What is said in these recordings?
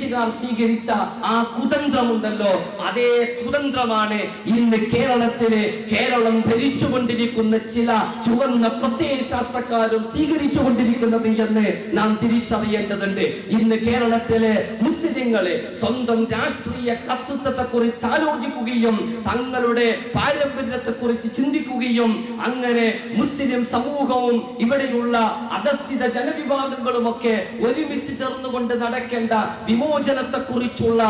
ബ്രിട്ടീഷുകാർ സ്വീകരിച്ച ആ കുതന്ത്രമുണ്ടല്ലോ, അതേ കുതന്ത്രമാണ് ഇന്ന് കേരളം ഭരിച്ചുകൊണ്ടിരിക്കുന്ന ചില ചുവന്ന പ്രത്യയശാസ്ത്രക്കാരും സ്വീകരിച്ചുകൊണ്ടിരിക്കുന്നത് എന്ന് നാം തിരിച്ചറിയേണ്ടതുണ്ട്. ഇന്ന് കേരളത്തിലെ മുസ്ലിങ്ങളെ സ്വന്തം രാഷ്ട്രീയ കർത്തൃത്വത്തെ കുറിച്ച് ആലോചിക്കുകയും തങ്ങളുടെ പാരമ്പര്യത്തെ കുറിച്ച് ചിന്തിക്കുകയും അങ്ങനെ മുസ്ലിം സമൂഹവും ഇവിടെയുള്ള അധസ്ഥിത ജനവിഭാഗങ്ങളും ഒക്കെ ഒരുമിച്ച് ചേർന്നുകൊണ്ട് നടക്കേണ്ട വിമോചനത്തെ കുറിച്ചുള്ള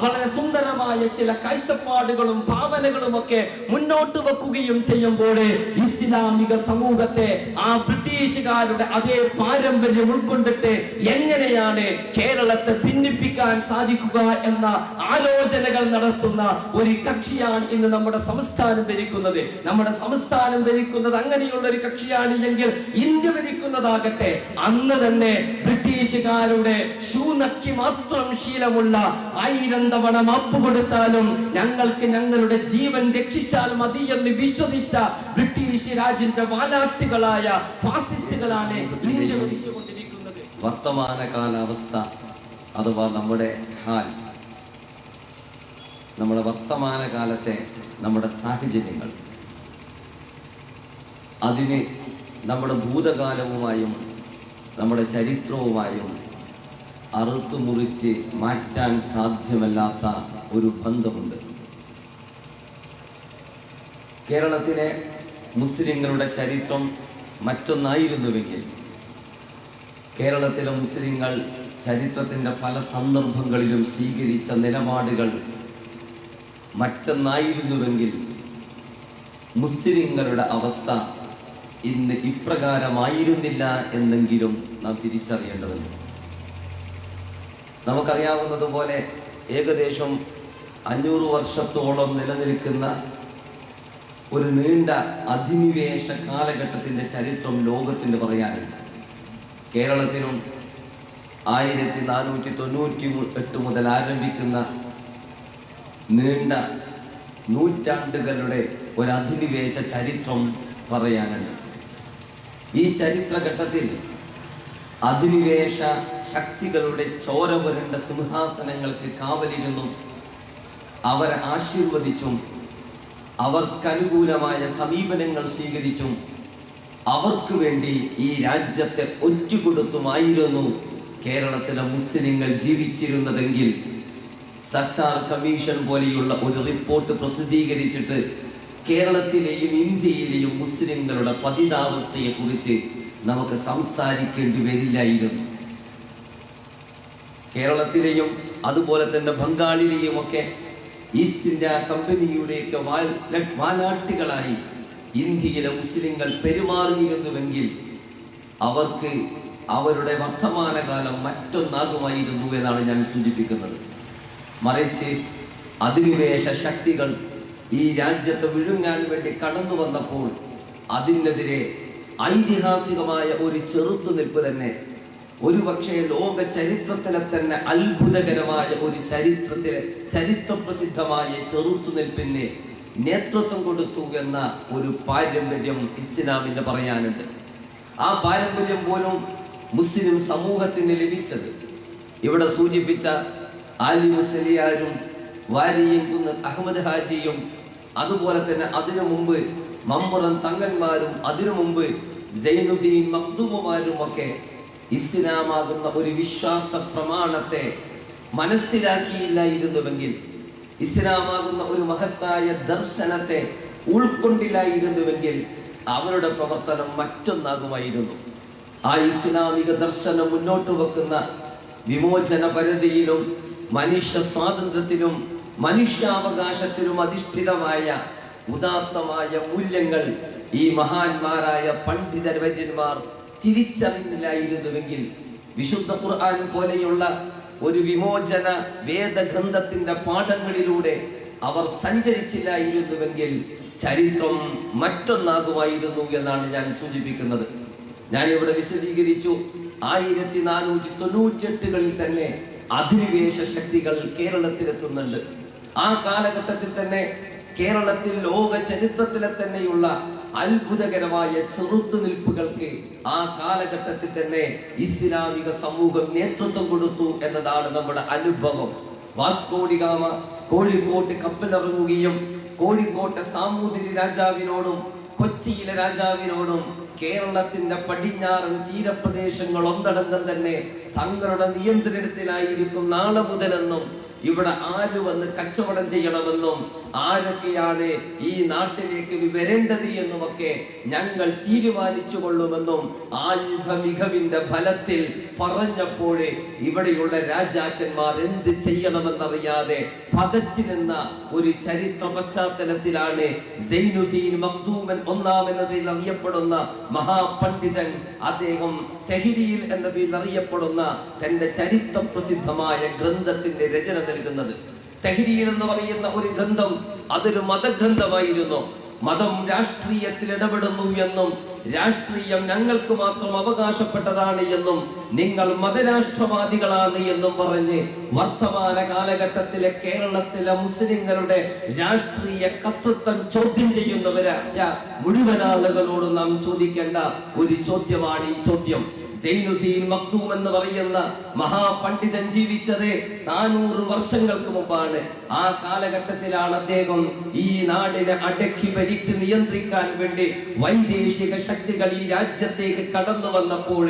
വളരെ സുന്ദരമായ ചില കാഴ്ചപ്പാടുകളും ഭാവനകളും ഒക്കെ മുന്നോട്ട് വെക്കുകയും ചെയ്യുമ്പോൾ ഇസ്ലാമിക സമൂഹത്തെ ആ ബ്രിട്ടീഷുകാരുടെ അതേ പാരമ്പര്യം ഉൾക്കൊണ്ടിട്ട് എങ്ങനെയാണ് കേരളത്തെ ഭിന്നിപ്പിക്കാൻ സാധിക്കുക എന്ന ആലോചനകൾ നടത്തുന്ന ഒരു കക്ഷിയാണ് ഇന്ന് നമ്മുടെ സംസ്ഥാനം ഭരിക്കുന്നത്. നമ്മുടെ സംസ്ഥാനം ഭരിക്കുന്നത് അങ്ങനെയുള്ള ഒരു കക്ഷിയാണ് എങ്കിൽ ഇന്ത്യ ഭരിക്കുന്നതാകട്ടെ അന്ന് തന്നെ ബ്രിട്ടീഷുകാരുടെ ഷൂനക്കി മാത്രം ശീലമുള്ള 1000 തവണ മാപ്പ് കൊടുത്താലും ഞങ്ങൾക്ക് ഞങ്ങളുടെ ജീവൻ രക്ഷിച്ചാൽ മതി എന്ന് വിശ്വസിച്ച ബ്രിട്ടീഷ് രാജ്യത്തിന്റെ വാലാട്ടുകളായ ഫാസിസ്റ്റുകളാണ് ഇന്ത്യ ഭരിച്ചുകൊണ്ടിരിക്കുന്നത്. വർത്തമാന കാലാവസ്ഥ അഥവാ നമ്മുടെ ഹാൽ, നമ്മുടെ വർത്തമാന കാലത്തെ നമ്മുടെ സാഹചര്യങ്ങൾ, അതിന് നമ്മുടെ ഭൂതകാലവുമായും നമ്മുടെ ചരിത്രവുമായും അറുത്തു മുറിച്ച് മാറ്റാൻ സാധ്യമല്ലാത്ത ഒരു ബന്ധമുണ്ട്. കേരളത്തിലെ മുസ്ലിങ്ങളുടെ ചരിത്രം മറ്റൊന്നായിരുന്നുവെങ്കിൽ കേരളത്തിലെ മുസ്ലിങ്ങൾ ചരിത്രത്തിൻ്റെ പല സന്ദർഭങ്ങളിലും സ്വീകരിച്ച നിലപാടുകൾ മറ്റൊന്നായിരുന്നുവെങ്കിൽ മുസ്ലിങ്ങളുടെ അവസ്ഥ ഇന്ന് ഇപ്രകാരമായിരുന്നില്ല എന്നെങ്കിലും നാം തിരിച്ചറിയേണ്ടതുണ്ട്. നമുക്കറിയാവുന്നതുപോലെ ഏകദേശം 500 വർഷത്തോളം നിലനിൽക്കുന്ന ഒരു നീണ്ട അധിനിവേശ കാലഘട്ടത്തിൻ്റെ ചരിത്രം ലോകത്തിന് പറയാനുണ്ട്. കേരളത്തിലും 1498 മുതൽ ആരംഭിക്കുന്ന നീണ്ട നൂറ്റാണ്ടുകളുടെ ഒരു അധിനിവേശ ചരിത്രം പറയാനുണ്ട്. ഈ ചരിത്രഘട്ടത്തിൽ അധിനിവേശ ശക്തികളുടെ ചോര പുരണ്ട സിംഹാസനങ്ങൾക്ക് കാവലിരുന്നും അവരെ ആശീർവദിച്ചും അവർക്കനുകൂലമായ സമീപനങ്ങൾ സ്വീകരിച്ചും അവർക്ക് വേണ്ടി ഈ രാജ്യത്തെ ഒറ്റുകൊടുത്തുമായിരുന്നു കേരളത്തിലെ മുസ്ലിങ്ങൾ ജീവിച്ചിരുന്നതെങ്കിൽ സച്ചാർ കമ്മീഷൻ പോലെയുള്ള ഒരു റിപ്പോർട്ട് പ്രസിദ്ധീകരിച്ചിട്ട് കേരളത്തിലെയും ഇന്ത്യയിലെയും മുസ്ലിങ്ങളുടെ പതിതാവസ്ഥയെക്കുറിച്ച് നമുക്ക് സംസാരിക്കേണ്ടി വരില്ലായിരുന്നു. കേരളത്തിലെയും അതുപോലെ തന്നെ ബംഗാളിലെയും ഒക്കെ ഈസ്റ്റ് ഇന്ത്യ കമ്പനിയുടെയൊക്കെ വാലാട്ടികളായി ഇന്ത്യയിലെ മുസ്ലിങ്ങൾ പെരുമാറിയിരുന്നുവെങ്കിൽ അവർക്ക് അവരുടെ വർത്തമാനകാലം മറ്റൊന്നാകുമായിരുന്നു എന്നാണ് ഞാൻ സൂചിപ്പിക്കുന്നത്. മറിച്ച് അധിനിവേശ ശക്തികൾ ഈ രാജ്യത്തെ വിഴുങ്ങാൻ വേണ്ടി കടന്നു വന്നപ്പോൾ അതിനെതിരെ ഐതിഹാസികമായ ഒരു ചെറുത്തുനിൽപ്പ് തന്നെ, ഒരുപക്ഷെ ലോക ചരിത്രത്തിലെ തന്നെ അത്ഭുതകരമായ ഒരു ചരിത്രപ്രസിദ്ധമായ ചെറുത്തുനിൽപ്പിന് നേതൃത്വം കൊടുത്തു എന്ന ഒരു പാരമ്പര്യം ഇസ്ലാമിന് പറയാനുണ്ട്. ആ പാരമ്പര്യം പോലും മുസ്ലിം സമൂഹത്തിന് ലഭിച്ചത് ഇവിടെ സൂചിപ്പിച്ച ആലി മുസ്ലിയാരും വാരിയംകുന്ന് അഹമ്മദ് ഹാജിയും അതുപോലെ തന്നെ അതിനു മുമ്പ് മമ്പുറം തങ്ങന്മാരും അതിനു മുമ്പ് സൈനുദ്ദീൻ മഖ്ദൂമുമാരും ഒക്കെ ഇസ്ലാമാകുന്ന ഒരു വിശ്വാസ പ്രമാണത്തെ മനസ്സിലാക്കിയില്ലായിരുന്നുവെങ്കിൽ, ഇസ്ലാമാകുന്ന ഒരു മഹത്തായ ദർശനത്തെ ഉൾക്കൊണ്ടില്ലായിരുന്നുവെങ്കിൽ അവരുടെ പ്രവർത്തനം മറ്റൊന്നാകുമായിരുന്നു. ആ ഇസ്ലാമിക ദർശനം മുന്നോട്ട് വെക്കുന്ന വിമോചന പരതയിലും മനുഷ്യ സ്വാതന്ത്ര്യത്തിലും മനുഷ്യാവകാശത്തിലും അധിഷ്ഠിതമായ ഉദാത്തമായ മൂല്യങ്ങൾ ഈ മഹാന്മാരായ പണ്ഡിതവര്യന്മാർ തിരിച്ചറിഞ്ഞില്ലായിരുന്നുവെങ്കിൽ, വിശുദ്ധ ഖുർആൻ പോലെയുള്ള ഒരു വിമോചന വേദഗ്രന്ഥത്തിന്റെ പാഠങ്ങളിലൂടെ അവർ സഞ്ചരിച്ചില്ലായിരുന്നുവെങ്കിൽ ചരിത്രം മറ്റൊന്നാകുമായിരുന്നു എന്നാണ് ഞാൻ സൂചിപ്പിക്കുന്നത്. ഞാനിവിടെ വിശദീകരിച്ചു, 1498 തന്നെ അധിനിവേശ ശക്തികൾ കേരളത്തിലെത്തുന്നുണ്ട്. ആ കാലഘട്ടത്തിൽ തന്നെ കേരളത്തിൽ ലോക ചരിത്രത്തിലെ തന്നെയുള്ള അത്ഭുതകരമായ ചെറുത്തുനിൽപ്പുകൾക്ക് ആ കാലഘട്ടത്തിൽ തന്നെ ഇസ്ലാമിക സമൂഹം നേതൃത്വം കൊടുത്തു എന്നതാണ് നമ്മുടെ അനുഭവം. വാസ്കോ ഡി ഗാമ കോഴിക്കോട്ട് കപ്പലിറങ്ങുകയും കോഴിക്കോട്ടെ സാമൂതിരി രാജാവിനോടും കൊച്ചിയിലെ രാജാവിനോടും കേരളത്തിന്റെ പടിഞ്ഞാറൻ തീരപ്രദേശങ്ങൾ ഒന്നടങ്കം തന്നെ തങ്ങളുടെ നിയന്ത്രണത്തിലായിരിക്കും നാളെ മുതലെന്നും ഇവിടെ ആര് വന്ന് കച്ചവടം ചെയ്യണമെന്നും ആരൊക്കെയാണ് ഈ നാട്ടിലേക്ക് വരേണ്ടത് എന്നുമൊക്കെ ഞങ്ങൾ തീരുമാനിച്ചു കൊള്ളുമെന്നും ആയുധ മികവിന്റെ ഫലത്തിൽ പറഞ്ഞപ്പോഴേ ഇവിടെയുള്ള രാജാക്കന്മാർ എന്ത് ചെയ്യണമെന്നറിയാതെ പതച്ചു നിന്ന ഒരു ചരിത്ര പശ്ചാത്തലത്തിലാണ് സൈനുദ്ദീൻ മഖ്ദൂമൻ ഒന്നാമെന്നതിൽ അറിയപ്പെടുന്ന മഹാപണ്ഡിതൻ അദ്ദേഹം തെഹ്‌രീൽ എന്ന പേരിൽ അറിയപ്പെടുന്ന തന്റെ ചരിത്ര പ്രസിദ്ധമായ ഗ്രന്ഥത്തിന്റെ രചന നൽകുന്നത്. തെഹ്‌രീൽ എന്ന് പറയുന്ന ഒരു ഗ്രന്ഥം അതൊരു മതഗ്രന്ഥമായിരുന്നു. മതം രാഷ്ട്രീയത്തിൽ ഇടപെടുന്നു എന്നും രാഷ്ട്രീയം ഞങ്ങൾക്ക് മാത്രം അവകാശപ്പെട്ടതാണ് എന്നും നിങ്ങൾ മതരാഷ്ട്രവാദികളാണ് എന്നും പറഞ്ഞ് വർത്തമാന കാലഘട്ടത്തിലെ കേരളത്തിലെ മുസ്ലിങ്ങളുടെ രാഷ്ട്രീയ കർത്തൃത്വം ചോദ്യം ചെയ്യുന്നവരായ മുഴുവൻ ആളുകളോട് നാം ചോദിക്കേണ്ട ഒരു ചോദ്യമാണ് ഈ ചോദ്യം. സൈനുദ്ദീൻ മഖ്ദൂം എന്ന് പറയുന്ന മഹാപണ്ഡിതൻ ജീവിച്ചത് 400 വർഷങ്ങൾക്ക് മുമ്പാണ്. ആ കാലഘട്ടത്തിലാണ് അദ്ദേഹം ഈ നാടിനെ അടക്കി ഭരിച്ച് നിയന്ത്രിക്കാൻ വേണ്ടി വൈദേശിക ശക്തികൾ ഈ രാജ്യത്തേക്ക് കടന്നു വന്നപ്പോൾ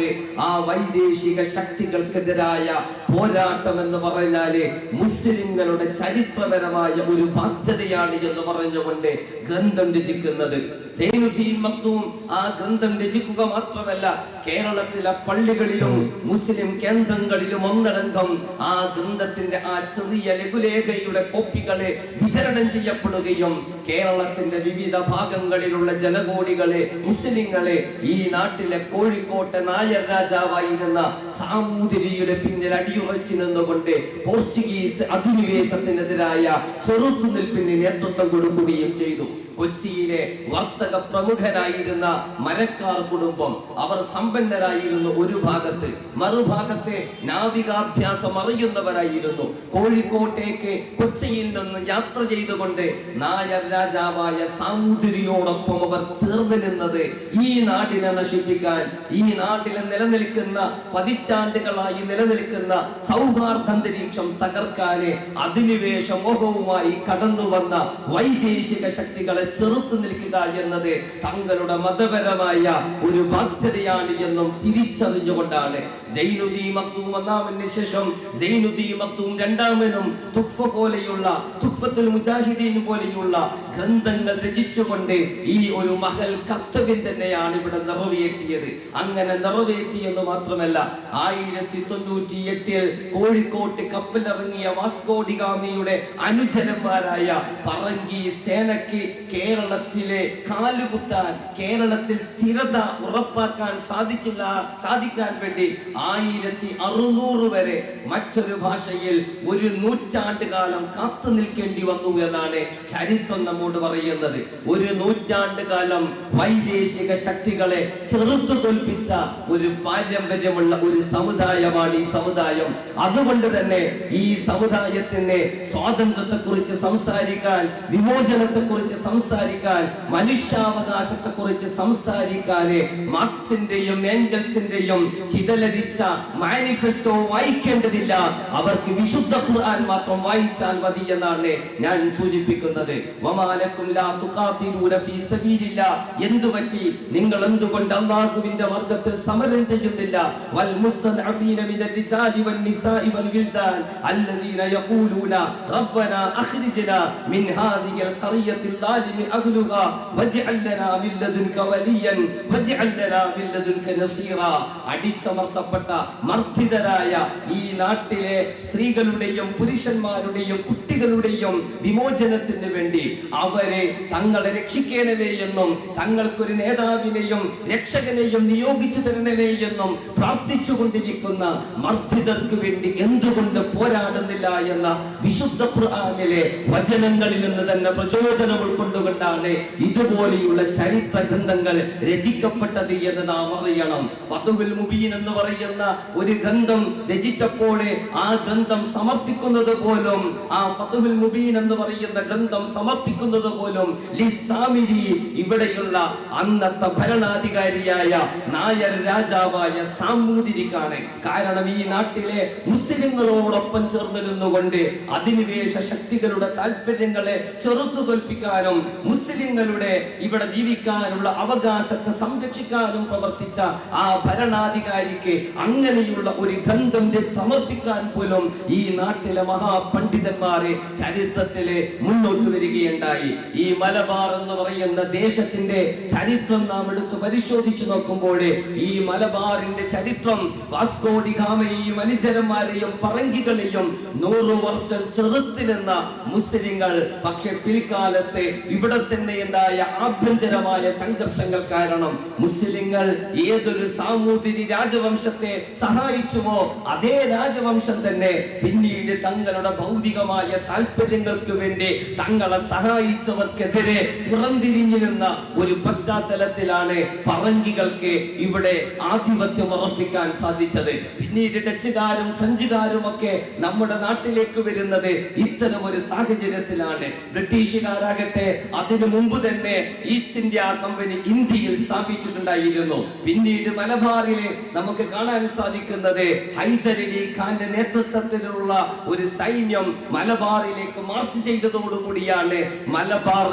ആ വൈദേശിക ശക്തികൾക്കെതിരായ പോരാട്ടം എന്ന് പറഞ്ഞാല് മുസ്ലിങ്ങളുടെ ചരിത്രപരമായ ഒരു ബാധ്യതയാണ് എന്ന് പറഞ്ഞുകൊണ്ട് ഗ്രന്ഥം രചിക്കുന്നത്. സൈനുദ്ദീൻ മഖ്ദൂം ആ ഗ്രന്ഥം രചിക്കുക മാത്രമല്ല കേരളത്തിലെ പള്ളികളിലും മുസ്ലിം കേന്ദ്രങ്ങളിലും ഒന്നടങ്കം ആ ഗ്രന്ഥത്തിന്റെ ആ ചെറിയ ലഘുലേഖയുടെ കോപ്പികളെ വിതരണം ചെയ്യപ്പെടുകയും കേരളത്തിന്റെ വിവിധ ഭാഗങ്ങളിലുള്ള ജനകോടികളെ മുസ്ലിങ്ങളെ ഈ നാട്ടിലെ കോഴിക്കോട്ടെ നായർ രാജാവായിരുന്ന സാമൂതിരിയുടെ പിന്നിൽ അടിയുറച്ചു നിന്നുകൊണ്ട് പോർച്ചുഗീസ് അധിനിവേശത്തിനെതിരായ ചെറുത്തുനിൽപ്പിന് നേതൃത്വം കൊടുക്കുകയും ചെയ്തു. കൊച്ചിയിലെ വർത്തക പ്രമുഖരായിരുന്ന മരക്കാർ കുടുംബം അവർ സമ്പന്നരായിരുന്നു ഒരു ഭാഗത്ത്, മറുഭാഗത്തെ നാവികാഭ്യാസം അറിയുന്നവരായിരുന്നു. കോഴിക്കോട്ടേക്ക് കൊച്ചിയിൽ നിന്ന് യാത്ര ചെയ്തുകൊണ്ട് നായർ രാജാവായ സാമൂതിരിയോടൊപ്പം അവർ ചേർന്ന് നിന്നത് ഈ നാടിനെ നശിപ്പിക്കാൻ, ഈ നാട്ടിലെ നിലനിൽക്കുന്ന പതിറ്റാണ്ടുകളായി നിലനിൽക്കുന്ന സൗഹാർദ്ദ അന്തരീക്ഷം തകർക്കാന് അധിനിവേശ മോഹവുമായി കടന്നു വന്ന വൈദേശിക ശക്തികളെ ചെറുത്തു നിൽക്കുക എന്നത് തങ്ങളുടെ മതപരമായ ഒരു ബാധ്യതയാണ് എന്നും തിരിച്ചറിഞ്ഞുകൊണ്ടാണ് സൈനുദ്ദീൻ മഖ്ദൂം ഒന്നാമന് ശേഷം സൈനുദ്ദീൻ മഖ്ദൂം രണ്ടാമനും തുഖ്ഫ പോലെയുള്ള തുഖ്ഫത്തുൽ മുജാഹിദീൻ പോലെയുള്ള ഗ്രന്ഥങ്ങൾ രചിച്ചുകൊണ്ട് ഈ ഒരു മഹൽ കർത്തവ്യം തന്നെയാണ് ഇവിടെ നിറവേറ്റിയത്. അങ്ങനെ നിറവേറ്റിയെന്ന് മാത്രമല്ല 1098 കോഴിക്കോട്ട് കപ്പലിറങ്ങിയ വാസ്കോ ഡി ഗാമയുടെ അനുചരന്മാരായ പറങ്കി സേനയ്ക്ക് കേരളത്തിലെ കാലുകുത്താൻ, കേരളത്തിൽ സ്ഥിരത ഉറപ്പാക്കാൻ സാധിക്കാൻ വേണ്ടി 1600 വരെ മറ്റൊരു ഭാഷയിൽ 1 നൂറ്റാണ്ട് കാലം കാത്തു നിൽക്കേണ്ടി വന്നു എന്നാണ് ചരിത്രം നമ്മോട് പറയുന്നത്. 1 നൂറ്റാണ്ട് കാലം വൈദേശിക ശക്തികളെ ചെറുത്തു തോൽപ്പിച്ച ഒരു പാരമ്പര്യമുള്ള ഒരു സമുദായമാണ് ഈ സമുദായം. അതുകൊണ്ട് തന്നെ ഈ സമുദായത്തിന് സ്വാതന്ത്ര്യത്തെ കുറിച്ച് സംസാരിക്കാൻ, വിമോചനത്തെ കുറിച്ച് സംസാരിക്കാൻ, മനുഷ്യാവകാശത്തെ കുറിച്ച് സംസാരിക്കാൻ മാർക്സിന്റെയും ഏംഗൽസിന്റെയും ചിതലരിച്ച മാനിഫെസ്റ്റോ വായിക്കേണ്ടതില്ല. അവർക്ക് വിശുദ്ധ ഖുർആൻ മാത്രം വായിച്ചാൽ മതി എന്നാണ് ഞാൻ സൂചിപ്പിക്കുന്നത്. വമാലക്കും ലാ തുഖാതിലൂന ഫീ സബീലില്ലാഹ്, എന്തുപറ്റി നിങ്ങൾ എന്തുകൊണ്ട് അല്ലാഹുവിന്റെ മാർഗ്ഗത്തിൽ സമരം ചെയ്യുന്നില്ല? വൽ മുസ്തദഅഫീന മിനർ റിജാലി വൻ നിസാഇ വൽ വിൽദാൻ അല്ലദീന യഖൂലൂന റബ്ബനാ അഖ്രിജ്നാ മിൻ ഹാദിഹിൽ ഖറിയത്തിൽ ളാലിമി അഹ്ലുഹാ വജ്അൽ ലനാ മിൻ ലദുൻക വലിയൻ വജ്അൽ ലനാ മിൻ ലദുൻക നസീറാ. അടിച്ചമർത്തപ്പെട്ട മർദ്ദിതരായ ഈ നാട്ടിലെ സ്ത്രീകളുടെയും പുരുഷന്മാരുടെയും കുട്ടികളുടെയും വിമോചനത്തിന് വേണ്ടി അവരെ തങ്ങളെ രക്ഷിക്കണമേ എന്നും തങ്ങൾക്കൊരു നേതാവിനെയും രക്ഷകനെയും നിയോഗിച്ചു തരണമേ എന്നും പ്രാർത്ഥിച്ചുകൊണ്ടിരിക്കുന്ന മർദ്ദിതർക്ക് വേണ്ടി എന്തുകൊണ്ട് പോരാടുന്നില്ല എന്ന വിശുദ്ധ ഖുർആനിലെ വചനങ്ങളിൽ നിന്ന് തന്നെ പ്രചോദനം ഉൾക്കൊണ്ടുകൊണ്ടാണ് ഇതുപോലെയുള്ള ചരിത്ര ഗ്രന്ഥങ്ങൾ രചിക്കപ്പെട്ടത് എന്ന് നാം അറിയണം. ഫതുഹുൽ മുബീൻ എന്ന് പറയുന്ന ഒരു ഗ്രന്ഥം രചിച്ചപ്പോൾ ആ ഗ്രന്ഥം സമർപ്പിക്കുന്നത് പോലും, ആ ഫതുഹുൽ മുബീൻ എന്ന് പറയുന്ന ഗ്രന്ഥം സമർപ്പിക്കുന്നത് പോലും ലിസാമിരി, ഇവിടെയുള്ള അന്നത്തെ ഭരണാധികാരിയായ നായർ രാജാവായ സാമൂതിരിക്കാണ്. കാരണം ഈ നാട്ടിലെ മുസ്ലിങ്ങളോടൊപ്പം ചേർന്ന് നിന്നുകൊണ്ട് അധിനിവേശ ശക്തികളുടെ താല്പര്യങ്ങളെ ചെറുത്തു തോൽപ്പിക്കാനും മുസ്ലിങ്ങളുടെ ഇവിടെ ജീവിക്കാനുള്ള അവകാശത്തെ സംരക്ഷിക്കാനും പ്രവർത്തിച്ച ആ ഭരണാധികാരിക്ക് അങ്ങനെയുള്ള ഒരു ഗ്രന്ഥം സമർപ്പിക്കാൻ പോലും ഈ നാട്ടിലെ മഹാപണ്ഡിതന്മാരെ ചരിത്രത്തിലെ മുന്നോട്ട് വരികയുണ്ടായി. ഈ മലബാർ എന്ന് പറയുന്ന ദേശത്തിന്റെ ചരിത്രം നാം എടുത്ത് പരിശോധിച്ചു നോക്കുമ്പോൾ ഈ മലബാറിന്റെ ചരിത്രം വാസ്കോ ഡി ഗാമയെയും അനുചരന്മാരെയും പറങ്കികളെയും 100 വർഷം ചെറുത്ത് നിന്ന മുസ്ലിങ്ങൾ, പക്ഷെ പിൽക്കാലത്ത് ഇവിടെ തന്നെ ഉണ്ടായ ആഭ്യന്തരമായ സംഘർഷങ്ങൾ കാരണം മുസ്ലിങ്ങൾ ഏതൊരു സാമൂതിരി രാജവംശത്തെ സഹായിച്ചുവോ അതേ രാജവംശം തന്നെ പിന്നീട് തങ്ങളുടെ ഭൗതികമായ താല്പര്യങ്ങൾക്ക് വേണ്ടി തങ്ങളെ സഹായിച്ചവർക്കെതിരെ പുറംതിരിഞ്ഞു നിന്ന ഒരു പശ്ചാത്തലത്തിലാണ് പറങ്കികൾക്ക് ഇവിടെ ആധിപത്യം ഉറപ്പിക്കാൻ സാധിച്ചത്. പിന്നീട് ഡച്ചുകാരും ഫ്രഞ്ചുകാരും ഒക്കെ നമ്മുടെ നാട്ടിലേക്ക് വരുന്നത് ഇത്തരം ഒരു സാഹചര്യത്തിലാണ്. ബ്രിട്ടീഷുകാരാകട്ടെ അതിനു മുമ്പ് തന്നെ ഈസ്റ്റ് ഇന്ത്യ കമ്പനി ഇന്ത്യയിൽ സ്ഥാപിച്ചിട്ടുണ്ടായിരുന്നു. പിന്നീട് മലബാറിൽ നമുക്ക് കാണാൻ സാധിക്കുന്നത് ഹൈദരലി ഖാന്റെ നേതൃത്വത്തിലുള്ള ഒരു സൈന്യം മലബാറിലേക്ക് മാർച്ച് ചെയ്തതോടുകൂടിയാണ് മലബാർ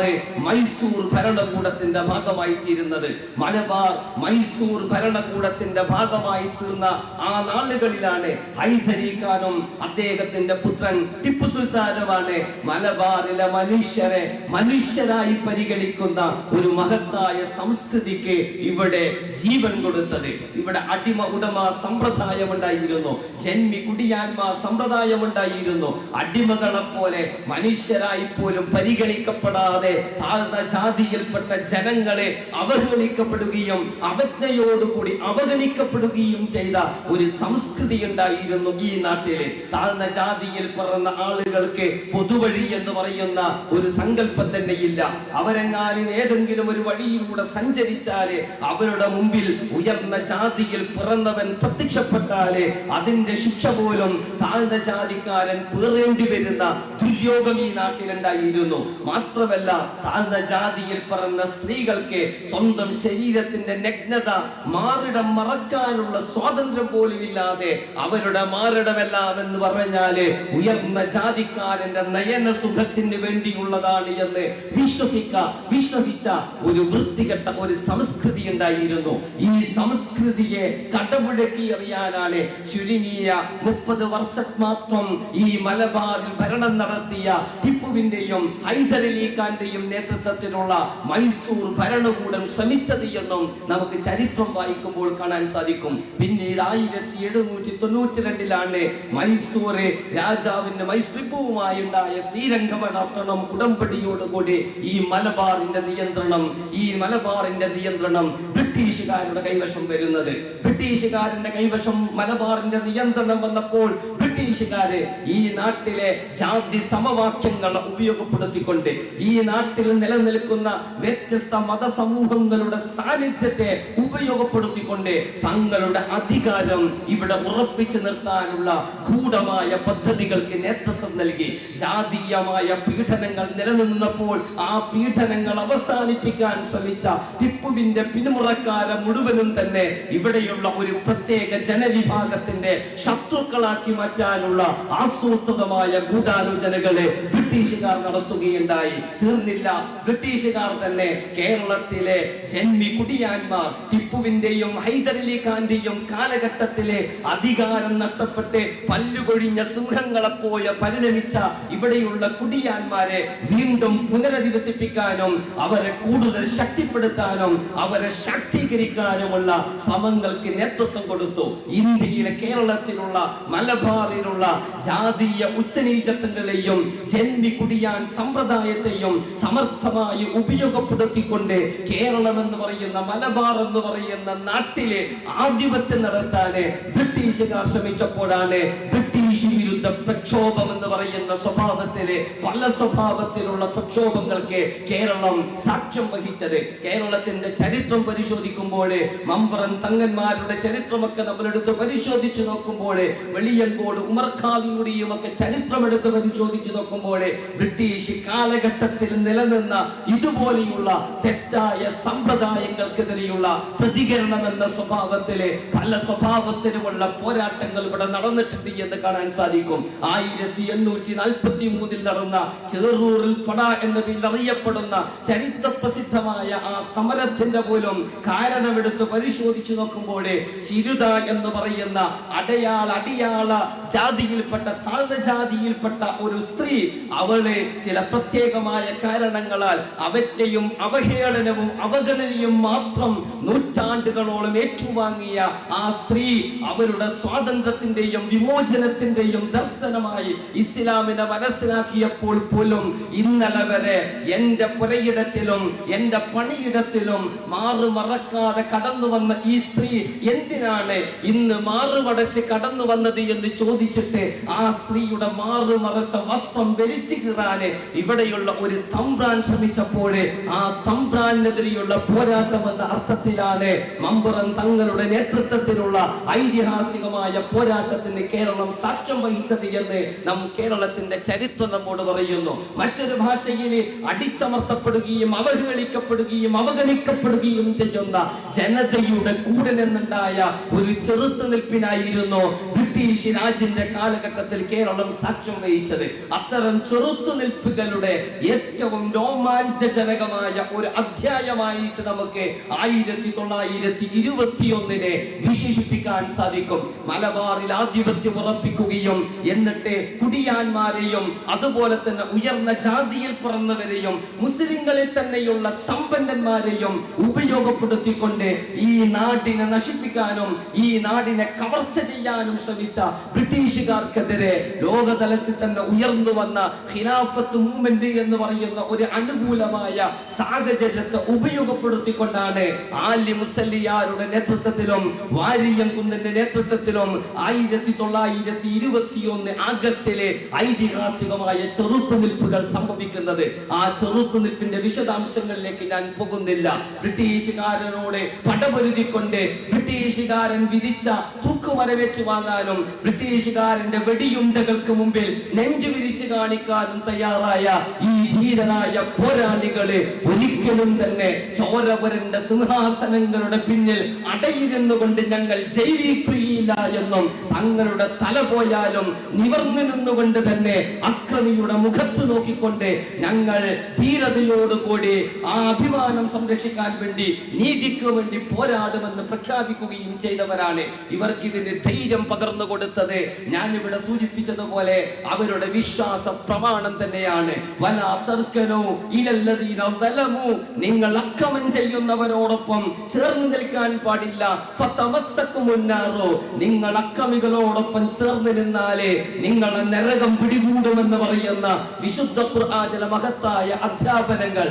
മൈസൂർ ഭരണകൂടത്തിന്റെ ഭാഗമായി തീരുന്നത്. മലബാർ മൈസൂർ ഭരണകൂടത്തിന്റെ ഭാഗമായി തീർന്ന ആ നാളുകളിലാണ് ഹൈദരലി ഖാനും അദ്ദേഹത്തിന്റെ പുത്രൻ ടിപ്പു സുൽത്താനുമാണ് മലബാറിലെ മനുഷ്യരെ മനുഷ്യരായി പരിഗണിക്കുന്ന ഒരു മഹത്തായ സംസ്കൃതിക്ക് ഇവിടെ ജീവൻ കൊടുത്തത്. ഇവിടെ അടിമ ഉടമ സമ്പ്രദായം ഉണ്ടായിരുന്നു, ജന്മി കുടിയാന്മാർ സമ്പ്രദായം ഉണ്ടായിരുന്നു. അടിമകളെ പോലെ മനുഷ്യരായി പോലും പരിഗണിക്കപ്പെടാതെ താഴ്ന്ന ജാതിയിൽപ്പെട്ട ജനങ്ങളെ അവഹേളിക്കപ്പെടുകയും അവജ്ഞയോടുകൂടി അവഗണിക്കപ്പെടുകയും ചെയ്ത ഒരു സംസ്കൃതി ഉണ്ടായിരുന്നു ഈ നാട്ടില്. താഴ്ന്ന ജാതിയിൽ പിറന്ന ആളുകൾക്ക് പൊതുവഴി എന്ന് പറയുന്ന ഒരു സങ്കല്പം തന്നെ ഇല്ല. അവരെങ്ങാനും ഏതെങ്കിലും ഒരു വഴിയിലൂടെ സഞ്ചരിച്ചാല് അവരുടെ മുമ്പിൽ ഉയർന്ന ജാതിയിൽ പിറന്നവൻ പ്രത്യക്ഷപ്പെട്ടാല് അതിന്റെ ശിക്ഷ പോലും താഴ്ന്ന ജാതിക്കാരൻ പേറേണ്ടി വരുന്ന ദുര്യോഗം ഈ നാട്ടിലുണ്ടായിരുന്നു. മാത്രമല്ല താഴ്ന്ന ജാതിയിൽ പിറന്ന സ്ത്രീകൾക്ക് സ്വന്തം ശരീരത്തിന്റെ നഗ്നത മാറിടം മറക്കാനുള്ള സ്വാതന്ത്ര്യം പോലും ഇല്ലാതെ അവരുടെ മാറിടമെല്ലാം എന്ന് പറഞ്ഞാല് ഉയർന്ന ജാതിക്കാരന്റെ നയന സുഖത്തിന് വേണ്ടിയുള്ളതാണ് എന്ന് വിശ്വസിച്ച ഒരു വൃത്തികെട്ട ഒരു സംസ്കൃതി ഉണ്ടായിരുന്നു. ഈ സംസ്കൃതിയെ കടമുഴക്കി എറിയാനാണ് ചുരുങ്ങിയ 30 വർഷം മാത്രം ഈ മലബാറിൽ ഭരണം നടത്തിയ ടിപ്പുവിന്റെയും ഹൈദരലി ഖാന്റെയും നേതൃത്വത്തിലുള്ള മൈസൂർ ഭരണകൂടം ശ്രമിച്ചത് എന്നും നമുക്ക് ചരിത്രം വായിക്കുമ്പോൾ കാണാൻ സാധിക്കും. പിന്നീട് 1792 മൈസൂർ രാജാവിന്റെ ടിപ്പുവുമായി ഉണ്ടായ ശ്രീരംഗപട്ടണം ഉടമ്പടിയോടുകൂടി ഈ മലബാറിന്റെ നിയന്ത്രണം ബ്രിട്ടീഷുകാരുടെ കൈവശം വരുന്നത്. ബ്രിട്ടീഷുകാരന്റെ കൈവശം മലബാറിന്റെ നിയന്ത്രണം വന്നപ്പോൾ ബ്രിട്ടീഷുകാര് ഈ നാട്ടിലെ ജാതി സമവാക്യങ്ങൾ ഉപയോഗപ്പെടുത്തിക്കൊണ്ട് ഈ നാട്ടിൽ നിലനിൽക്കുന്ന വ്യത്യസ്ത മതസമൂഹങ്ങളുടെ സാന്നിധ്യത്തെ ഉപയോഗപ്പെടുത്തിക്കൊണ്ട് തങ്ങളുടെ അധികാരം ഇവിടെ ഉറപ്പിച്ചു നിർത്താനുള്ള ഗൂഢമായ പദ്ധതികൾക്ക് നേതൃത്വം നൽകി. ജാതീയമായ പീഡനങ്ങൾ നിലനിന്നപ്പോൾ ആ പീഡനങ്ങൾ അവസാനിപ്പിക്കാൻ ശ്രമിച്ച ടിപ്പുവിന്റെ പിന്മുറക്കാരെ മുഴുവനും തന്നെ ഇവിടെയുള്ള ഒരു പ്രത്യേക ജനവിഭാഗത്തിന്റെ ശത്രുക്കളാക്കി മാറ്റാനുള്ള ആസൂത്രിതമായ ഗൂഢാലോചനകളെ ബ്രിട്ടീഷുകാർ നടത്തുകയുണ്ടായി. തീർന്നില്ല, ബ്രിട്ടീഷുകാർ തന്നെ കേരളത്തിലെ ജന്മി കുടിയാന്മാർ ടിപ്പുവിന്റെയും ഹൈദരലി ഖാന്റെയും കാലഘട്ടത്തിലെ അധികാരം നഷ്ടപ്പെട്ട് പല്ലുകൊഴിഞ്ഞ സിംഹങ്ങളെ പോലെ പരിണമിച്ച ഇവിടെയുള്ള കുടിയാന്മാരെ വീണ്ടും പുനരധിവസിപ്പിക്കാനും അവരെ കൂടുതൽ ശക്തിപ്പെടുത്താനും അവരെ ശാക്തീകരിക്കാനുമുള്ള ശ്രമങ്ങൾക്ക് നേതൃത്വം കൊടുത്തു. ഇന്ത്യയിലെ കേരളത്തിലുള്ള മലബാറിലുള്ള ജാതീയ ഉച്ചനീചത്വങ്ങളെയും ജന്മി കുടിയാൻ സമ്പ്രദായത്തെയും സമർത്ഥമായി ഉപയോഗപ്പെടുത്തിക്കൊണ്ട് കേരളം എന്ന് പറയുന്ന മലബാർ എന്ന് പറയുന്ന നാട്ടിലെ ആധിപത്യം നടത്താന് ബ്രിട്ടീഷുകാർ ശ്രമിച്ചപ്പോഴാണ് ബ്രിട്ടീഷ് വിരുദ്ധ പ്രക്ഷോഭം എന്ന് പറയുന്ന സ്വഭാവത്തിലെ പല സ്വഭാവത്തിലുള്ള പ്രക്ഷോഭങ്ങൾക്ക് കേരളം സാക്ഷ്യം വഹിച്ചത്. കേരളത്തിന്റെ ചരിത്രം പരിശോധിക്കുമ്പോൾ, മമ്പറം തങ്ങന്മാരുടെ ചരിത്രമൊക്കെ നമ്മളെടുത്ത് പരിശോധിച്ചു നോക്കുമ്പോൾ, വെളിയങ്കോട് ഉമർ ഖാദിയുടെയും ഒക്കെ ചരിത്രം എടുത്ത് പരിശോധിച്ചു നോക്കുമ്പോൾ, ബ്രിട്ടീഷ് കാലഘട്ടത്തിൽ നിലനിന്ന ഇതുപോലെയുള്ള തെറ്റായ സമ്പ്രദായങ്ങൾക്കെതിരെയുള്ള പ്രതികരണം എന്ന സ്വഭാവത്തിലെ പല സ്വഭാവത്തിനുമുള്ള പോരാട്ടങ്ങൾ ഇവിടെ നടന്നിട്ടുണ്ട് എന്ന് കാണാൻ സാധിക്കും. 1843 നടന്ന ചെറൂറിൽ പട എന്ന പേരിൽ അറിയപ്പെടുന്ന ചരിത്ര പ്രസിദ്ധമായ ആ സമരത്തിന്റെ പോലും കാരണമെടുത്ത് പരിശോധിച്ചു നോക്കുമ്പോൾ, സിരുത എന്ന് പറയുന്ന അടിയാള ജാതിയിൽപ്പെട്ട താഴ്ന്ന ജാതിയിൽപ്പെട്ട ഒരു സ്ത്രീ, അവളെ ചില പ്രത്യേകമായ കാരണങ്ങളാൽ അവറ്റയും അവഹേളനവും അവഗണനയും മാത്രം നൂറ്റാണ്ടുകളോളം ഏറ്റുവാങ്ങിയ ആ സ്ത്രീ അവരുടെ സ്വാതന്ത്ര്യത്തിന്റെയും വിമോചനത്തിന്റെയും ദർശനമായി ഇസ്ലാമിനെ മനസ്സിലാക്കിയപ്പോൾ പോലും ഇന്നലെ വരെ എന്റെ പുരയിടത്തിലും എന്റെ പണിയിടത്തിലും മാറുമറക്കാതെ കടന്നു വന്ന ഈ സ്ത്രീ എന്തിനാണ് ഇന്ന് മാറുമടച്ച് കടന്നു വന്നത് എന്ന് ചോദിച്ചിട്ട് ആ സ്ത്രീയുടെ മാറുമറച്ച വസ്ത്രം വലിച്ചു കീറാന് ഇവിടെയുള്ള ഒരു തമ്പ്രാൻ ശ്രമിച്ചപ്പോൾ ആ തമ്പ്രാനെതിരെയുള്ള പോരാട്ടം എന്ന അർത്ഥത്തിലാണ് മമ്പുറം തങ്ങളുടെ നേതൃത്വത്തിലുള്ള ഐതിഹാസികമായ പോരാട്ടത്തിന് കേരളം സാക്ഷ്യം വഹിച്ചത് എന്ന് നാം കേരളത്തിന്റെ ചരിത്രം നമ്മോട് പറയുന്നു. മറ്റൊരു ഭാഷയിൽ അടിച്ചമർത്തപ്പെടുകയും അവഹേളിക്കപ്പെടുകയും അവഗണിക്കപ്പെടുകയും ചെയ്യുന്ന ജനതയുടെ കൂടെ നിന്നുണ്ടായ ഒരു ചെറുത്തുനിൽപ്പിനായിരുന്നു ബ്രിട്ടീഷ് രാജിന്റെ കാലഘട്ടത്തിൽ കേരളം സാക്ഷ്യം വഹിച്ചത്. അത്തരം ചെറുത്തുനിൽപ്പുകളുടെ ഏറ്റവും രോമാഞ്ചജനകമായ ഒരു അധ്യായമായിട്ട് നമുക്ക് 1921 വിശേഷിപ്പിക്കാൻ സാധിക്കും. മലബാറിൽ ആധിപത്യം ഉറപ്പിക്കുകയും എന്നിട്ട് കുടിയാന്മാരെയും അതുപോലെ തന്നെ ഉയർന്ന ജാതിയിൽ പിറന്നവരെയും മുസ്ലിങ്ങളിൽ തന്നെയുള്ള സമ്പന്നന്മാരെയും ഉപയോഗപ്പെടുത്തിക്കൊണ്ട് ഈ നാടിനെ നശിപ്പിക്കാനും ഈ നാടിനെ കവർച്ച ചെയ്യാനും ശ്രമിച്ച ബ്രിട്ടീഷുകാർക്കെതിരെ ലോകതലത്തിൽ തന്നെ ഉയർന്നു വന്ന ഖിലാഫത്ത് മൂവ്മെന്റ് എന്ന് പറയുന്ന ഒരു അനുകൂലമായ സാഹചര്യത്തെ ഉപയോഗപ്പെടുത്തിക്കൊണ്ടാണ് ആലി മുസല്ലിയാരുടെ നേതൃത്വത്തിലും വാരിയംകുന്നിന്റെ നേതൃത്വത്തിലും 1921 ആഗസ്റ്റിലെ ഐതിഹാസികമായ ചെറുത്തുനിൽപ്പുകൾ സംഭവിക്കുന്നത്. ആ ചെറുത്തുനിൽപ്പിന്റെ വിശദാംശങ്ങളിലേക്ക് ഞാൻ പോകുന്നില്ല. ബ്രിട്ടീഷുകാരനോട് പടപൊരുതിക്കൊണ്ട് ബ്രിട്ടീഷുകാരൻ വിധിച്ച തൂക്കുമരവേറ്റ് വാങ്ങാനും ബ്രിട്ടീഷുകാരന്റെ വെടിയുണ്ടകൾക്ക് മുമ്പിൽ നെഞ്ചു വിരിച്ചു കാണിക്കാനും തയ്യാറായ ഈ ധീരനായ പോരാളികളെ ഒരിക്കലും തന്നെ ചോരപുരന്റെ സിംഹാസനങ്ങളുടെ പിന്നിൽ അടയിരുന്നുകൊണ്ട് ഞങ്ങൾ ജയിലിക്കുകയില്ല എന്നും തങ്ങളുടെ തല പോയാലും നിവർന്നു നിന്നുകൊണ്ട് തന്നെ അക്രമിയുടെ മുഖത്ത് നോക്കിക്കൊണ്ട് ഞങ്ങൾ ധീരതയോടുകൂടി ആ അഭിമാനം സംരക്ഷിക്കാൻ വേണ്ടി നീതിക്ക് വേണ്ടി പോരാടുമെന്ന് പ്രഖ്യാപിക്കുകയും ചെയ്തവരാണ്. ഇവർക്കിതിന് ധൈര്യം പകർന്നു കൊടുത്തത് ഞാൻ ഇവിടെ സൂചിപ്പിച്ചതുപോലെ അവരുടെ വിശ്വാസ പ്രമാണം തന്നെയാണ്. നിങ്ങൾ അക്രമം ചെയ്യുന്നവരോടൊപ്പം ചേർന്ന് നിൽക്കാൻ പാടില്ല. നിങ്ങൾ അക്രമികളോടൊപ്പം ചേർന്ന് നിന്നാലേ നിങ്ങളെ നരകം പിടികൂടുമെന്ന് പറയുന്ന വിശുദ്ധ ഖുർആനിലെ മഹത്തായ അധ്യാപനങ്ങൾ.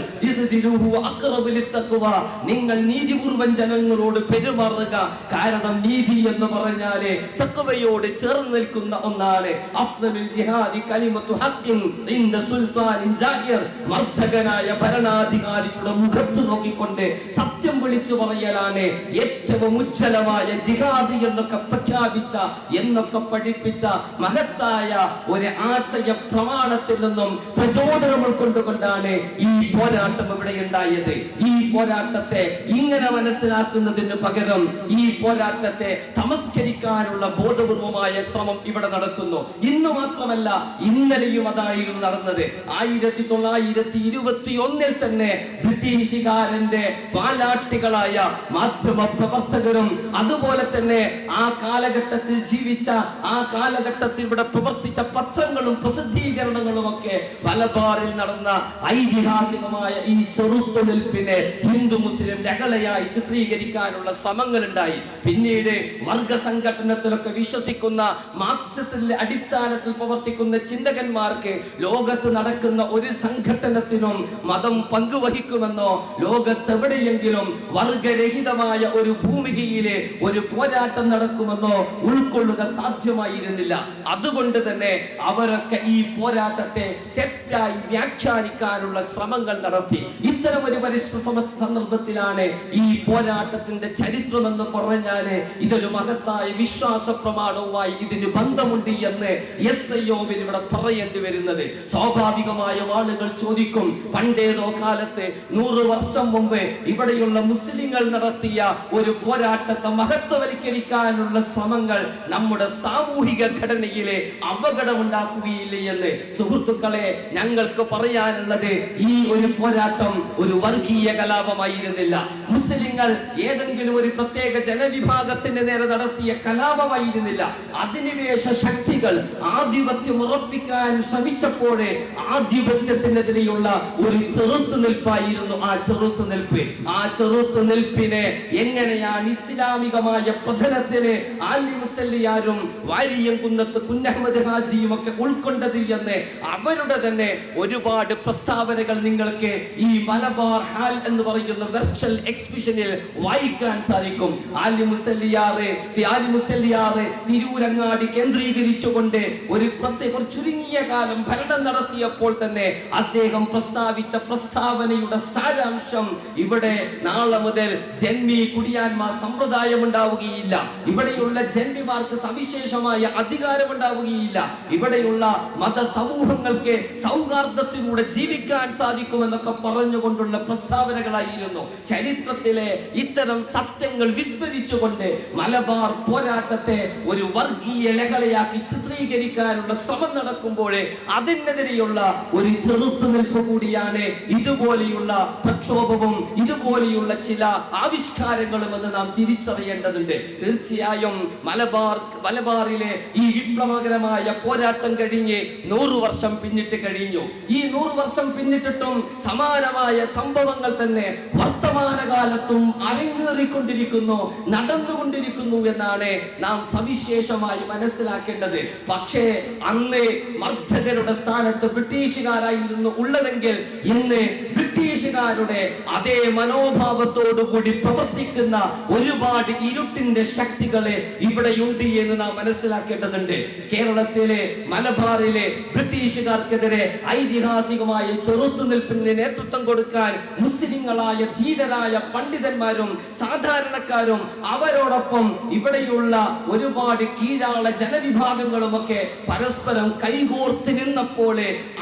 നിങ്ങൾ നീതിപൂർവ്വം ജനങ്ങളോട് പെരുമാറുക. കാരണം നീതി എന്ന് പറഞ്ഞാല് തഖ്വയോട് ചേർന്ന് നിൽക്കുന്ന ഒന്നാണ്. അഫ്ദലുൽ ജിഹാദി കലിമത്തു ഹഖ്ഖിൻ ഇൻദ സുൽത്താനിൻ ജാഹിർ. മർദ്ദകനായ ഭരണാധികാരിയുടെ മുഖത്ത് നോക്കിക്കൊണ്ട് സത്യം വിളിച്ചു പറയലാണ് ഏറ്റവും ഉജ്ജ്വലമായ ജിഹാദ് എന്നൊക്കെ പ്രഖ്യാപിച്ച എന്നൊക്കെ പഠിപ്പിച്ച മഹത്തായ ഒരു ആശയ പ്രമാണത്തിൽ നിന്നും പ്രചോദനം ഉൾക്കൊണ്ടുകൊണ്ടാണ് ഈ പോരാട്ടം ഇവിടെ ഉണ്ടായത്. ഈ പോരാട്ടത്തെ ഇങ്ങനെ മനസ്സിലാക്കുന്നതിന് പകരം ഈ പോരാട്ടത്തെ തമസ്കരിക്കാനുള്ള ബോധപൂർവമായ ശ്രമം ഇവിടെ നടക്കുന്നു. ഇന്ന് മാത്രമല്ല, ഇന്നലെയും അതായിരുന്നു നടന്നത്. 1921 തന്നെ ബ്രിട്ടീഷുകാരന്റെ വാലാട്ടികളായ മാധ്യമ പ്രവർത്തകരും അതുപോലെ തന്നെ ആ കാലഘട്ടത്തിൽ ജീവിച്ച ആ കാലഘട്ടത്തിൽ ഇവിടെ പ്രവർത്തിച്ച പത്രങ്ങളും പ്രസിദ്ധീകരണങ്ങളും ഒക്കെ മലബാറിൽ നടന്ന ഐതിഹാസികമായ ഈ ചെറുത്തുനിൽപ്പിനെ ഹിന്ദു മുസ്ലിം രകളയായി ചിത്രീകരിക്കാനുള്ള ശ്രമങ്ങൾ ഉണ്ടായി. പിന്നീട് വർഗ സംഘടനത്തിലൊക്കെ വിശ്വസിക്കുന്ന മാർക്സിസത്തിന്റെ അടിസ്ഥാനത്തിൽ പ്രവർത്തിക്കുന്ന ചിന്തകന്മാർക്ക് ലോകത്ത് നടക്കുന്ന ഒരു സംഘടനത്തിനും മതം പങ്കുവഹിക്കുമെന്ന നടക്കുമെന്നോ ലോകത്തെവിടെയെങ്കിലും വർഗരഹിതമായ ഒരു ഭൂമികയിലെ ഒരു പോരാട്ടം നടക്കുമെന്നോ ഉൾക്കൊള്ളുക സാധ്യമായിരുന്നില്ല. അതുകൊണ്ട് തന്നെ അവരൊക്കെ ഈ പോരാട്ടത്തെ തെറ്റായി വ്യാഖ്യാനിക്കാനുള്ള ശ്രമങ്ങൾ നടത്തി. ഇത്തരം ഒരു സന്ദർഭത്തിലാണ് ഈ പോരാട്ടത്തിന്റെ ചരിത്രം എന്ന് പറഞ്ഞാല് ഇതൊരു മഹത്തായ വിശ്വാസ പ്രമാണവുമായി ഇതിന് ബന്ധമുണ്ട് എന്ന് SIOവിന് ഇവിടെ പറയേണ്ടി വരുന്നത്. സ്വാഭാവികമായ ആളുകൾ ചോദിക്കും, പണ്ടേതോ കാലത്ത് 100 വർഷം മുമ്പ് ഇവിടെയുള്ള മുസ്ലിങ്ങൾ നടത്തിയ ഒരു പോരാട്ടത്തെ മഹത്വവൽക്കരിക്കാനുള്ള ശ്രമങ്ങൾ നമ്മുടെ സാമൂഹിക ഘടനയിലെ അപകടമുണ്ടാക്കുകയില്ലേ എന്ന് സുഹൃത്തുക്കളെ, ഞങ്ങൾക്ക് പറയാനുള്ളത് ഈ ഒരു പോരാട്ടം ഒരു വർഗീയ കലാപമായിരുന്നില്ല. മുസ്ലിങ്ങൾ ഏതെങ്കിലും ഒരു പ്രത്യേക ജനവിഭാഗത്തിന് നേരെ നടത്തിയ കലാപമായിരുന്നില്ല. അധിനിവേശ ശക്തികൾ ആധിപത്യം ഉറപ്പിക്കാൻ ശ്രമിച്ചപ്പോഴേ ആധിപത്യത്തിനെതിരെയുള്ള ഒരു ചെറുത്തുനിൽപ്പായിരുന്നു ആ ചെറുത്തുനിൽപ്പ്. ആ ചെറുത്തുനിൽപ്പിനെ എങ്ങനെയാണ് ഇസ്ലാമികമായ പഠനത്തിലെ ആലി മുസല്ലിയാരും വാരിയംകുന്നത്ത് കുഞ്ഞഹമ്മദ് ഹാജിയും ഒക്കെ ഉൾക്കൊണ്ടത് എന്ന് അവരുടെ തന്നെ ഒരുപാട് പ്രസ്താവനകൾ നിങ്ങൾക്ക് ഈ മലബാർ ഹാൾ എന്ന് പറയുന്ന വെർച്വൽ എക്സിബിഷനിൽ വായിക്കാൻ സാധിക്കും. ആലി മുസല്ലിയാറ് തിരൂരങ്ങാടി കേന്ദ്രീകരിച്ചുകൊണ്ട് ഒരു ചുരുങ്ങിയ കാലം ഭരണം നടത്തിയപ്പോൾ തന്നെ അദ്ദേഹം പ്രസ്താവിച്ച പ്രസ്താവനയുടെ സാരാംശം ഇവിടെ നാളെ മുതൽ ജന്മി കുടിയാന്മാർ സമ്പ്രദായം ഉണ്ടാവുകയില്ല, ഇവിടെയുള്ള ജന്മിമാർക്ക് സവിശേഷമായ അധികാരം ഉണ്ടാവുകയില്ല, ഇവിടെയുള്ള മതസമൂഹങ്ങൾക്ക് സൗഹാർദ്ദത്തിലൂടെ ജീവിക്കാൻ സാധിക്കുമെന്നൊക്കെ പറഞ്ഞുകൊണ്ടുള്ള പ്രസ്താവനകളായിരുന്നു. ചരിത്രത്തിലെ ഇത്തരം സത്യങ്ങൾ വിസ്മരിച്ചുകൊണ്ട് മലബാർ പോരാട്ടത്തെ ഒരു വർഗീയ ലഹളയാക്കി ചിത്രീകരിക്കാനുള്ള ശ്രമം നടക്കുമ്പോഴേ അതിനെതിരെയുള്ള ഒരു ചെറുത്തുനിൽപ്പ് കൂടിയാണ് ഇതുപോലെയുള്ള പ്രക്ഷോഭവും ഇതുപോലെയുള്ള ചില ആവിഷ്കാരങ്ങളും എന്ന് നാം തിരിച്ചറിയേണ്ടതുണ്ട്. തീർച്ചയായും മലബാറിലെ ഈ വിപ്ലവകരമായ പോരാട്ടം കഴിഞ്ഞ് 100 വർഷം പിന്നിട്ട് കഴിഞ്ഞു. ഈ 100 വർഷം പിന്നിട്ടിട്ടും സമാനമായ സംഭവങ്ങൾ തന്നെ വർത്തമാനകാലത്തും അരങ്ങേറിക്കൊണ്ടിരിക്കുന്നു, നടന്നുകൊണ്ടിരിക്കുന്നു എന്നാണ് നാം സവിശേഷമായി മനസ്സിലാക്കേണ്ടത്. പക്ഷേ അന്ന് മർദ്ദകരുടെ സ്ഥാനത്ത് ബ്രിട്ടീഷുകാരായിരുന്നു ഉള്ളതെങ്കിൽ ഇന്ന് ബ്രിട്ടീഷുകാരുടെ അതേ മനോഭാവത്തോടുകൂടി പ്രവർത്തിക്കുന്ന ഒരുപാട് ഇരുട്ടിന്റെ ശക്തികളെ ഇവിടെയുണ്ട് എന്ന് നാം മനസ്സിലാക്കേണ്ടതുണ്ട്. കേരളത്തിലെ മലബാറിലെ ബ്രിട്ടീഷുകാർക്കെതിരെ ഐതിഹാസികമായ ചെറുത്തുനിൽപ്പിന് നേതൃത്വം കൊടുക്കാൻ മുസ്ലിങ്ങളായ ധീരരായ പണ്ഡിതന്മാരും സാധാരണക്കാരും അവരോടൊപ്പം ഇവിടെയുള്ള ഒരുപാട് കീഴാള ജനവിഭാഗങ്ങളും ഒക്കെ പരസ്പരം കൈകോർത്ത് നിന്നപ്പോൾ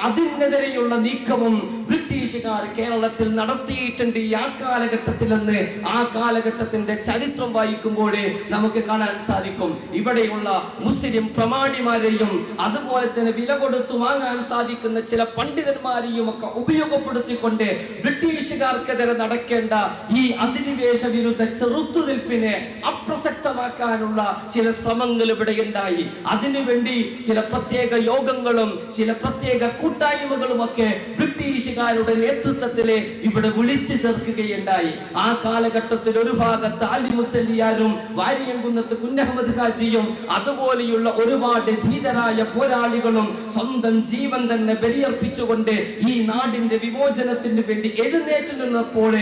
അതിനെതിരെയുള്ള നീക്കവും ബ്രിട്ടീഷുകാർ കേരളത്തിൽ നടത്തിയിട്ടുണ്ട് ഈ കാലഘട്ടത്തിൽ എന്ന് ആ കാലഘട്ടത്തിന്റെ ചരിത്രം വായിക്കുമ്പോഴേ നമുക്ക് കാണാൻ സാധിക്കും. ഇവിടെയുള്ള മുസ്ലിം പ്രമാണിമാരെയും അതുപോലെ തന്നെ വില കൊടുത്തു വാങ്ങാൻ സാധിക്കുന്ന ചില പണ്ഡിതന്മാരെയും ഒക്കെ ഉപയോഗപ്പെടുത്തിക്കൊണ്ട് ബ്രിട്ടീഷുകാർക്കെതിരെ നടക്കേണ്ട ഈ അധിനിവേശ വിരുദ്ധ ചെറുത്തുനിൽപ്പിനെ അപ്രസക്തമാക്കാനുള്ള ചില ശ്രമങ്ങൾ ഇവിടെ ഉണ്ടായി. അതിനുവേണ്ടി ചില പ്രത്യേക യോഗങ്ങളും ചില പ്രത്യേക കൂട്ടായ്മകളും ഒക്കെ ബ്രിട്ടീഷുകാരുടെ നേതൃത്വത്തിലെ ഇവിടെ വിളിച്ചു ചേർക്കുകയുണ്ടായി. ആ കാലഘട്ടത്തിൽ ഒരു ഭാഗത്ത് ആലി മുസല്ലിയാരും വാരിയംകുന്നത്ത് കുഞ്ഞഹമ്മദ് ഹാജിയും അതുപോലെയുള്ള ഒരുപാട് ധീരരായ പോരാളികളും സ്വന്തം ജീവൻ തന്നെ ബലിയർപ്പിച്ചുകൊണ്ട് ഈ നാടിന്റെ വിമോചനത്തിന് വേണ്ടി എഴുന്നേറ്റ് നിന്നപ്പോൾ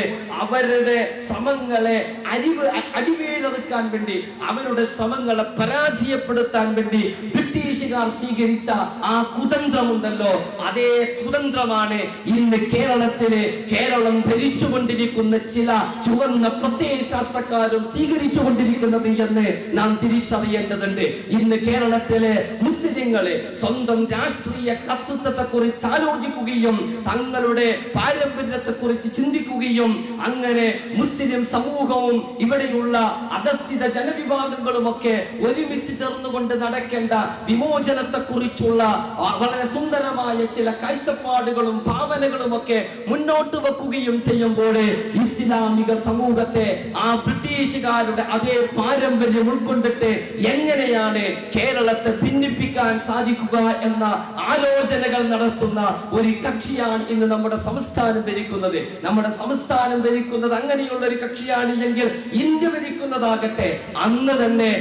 അവരുടെ ശ്രമങ്ങളെ അടിവേരെടുക്കാൻ വേണ്ടി, അവരുടെ ശ്രമങ്ങളെ പരാജയപ്പെടുത്താൻ വേണ്ടി ബ്രിട്ടീഷുകാർ സ്വീകരിച്ച ആ കുതന്ത്രമുണ്ടല്ലോ, അതേ കുതന്ത്രമാണ് ഇന്ന് കേരളം ഭരിച്ചുകൊണ്ടിരിക്കുന്ന ചില ചുവന്ന പ്രത്യയശാസ്ത്രക്കാരും സ്വീകരിച്ചുകൊണ്ടിരിക്കുന്നത് എന്ന് നാം തിരിച്ചറിയേണ്ടതുണ്ട്. ഇന്ന് കേരളത്തിലെ മുസ്ലിങ്ങളെ സ്വന്തം രാഷ്ട്രീയ കർത്തൃത്വത്തെ കുറിച്ച് ആലോചിക്കുകയും തങ്ങളുടെ പാരമ്പര്യത്തെ കുറിച്ച് ചിന്തിക്കുകയും അങ്ങനെ മുസ്ലിം സമൂഹവും ഇവിടെയുള്ള അധസ്ഥിത ജനവിഭാഗങ്ങളും ഒക്കെ ഒരുമിച്ച് ചേർന്നുകൊണ്ട് നടക്കേണ്ട വിമോചനത്തെ കുറിച്ചുള്ള വളരെ സുന്ദരമായ ചില കാഴ്ചപ്പാടുകളും ഭാവനകളും ഒക്കെ മുന്നോട്ട് വെക്കുകയും ചെയ്യുമ്പോൾ ഇസ്ലാമിക സമൂഹത്തെ ആ ബ്രിട്ടീഷുകാരുടെ അതേ പാരമ്പര്യം ഉൾക്കൊണ്ടിട്ട് എങ്ങനെയാണ് കേരളത്തെ ഭിന്നിപ്പിക്കാൻ സാധിക്കുക എന്ന ആലോചനകൾ നടത്തുന്ന ഒരു കക്ഷിയാണ് ഇന്ന് നമ്മുടെ സംസ്ഥാനം ഭരിക്കുന്നത്. നമ്മുടെ സംസ്ഥാനം ഭരിക്കുന്നത് അങ്ങനെയുള്ള ഒരു കക്ഷിയാണ് എങ്കിൽ ഇന്ത്യ ഭരിക്കുന്നതാകട്ടെ അന്ന് തന്നെ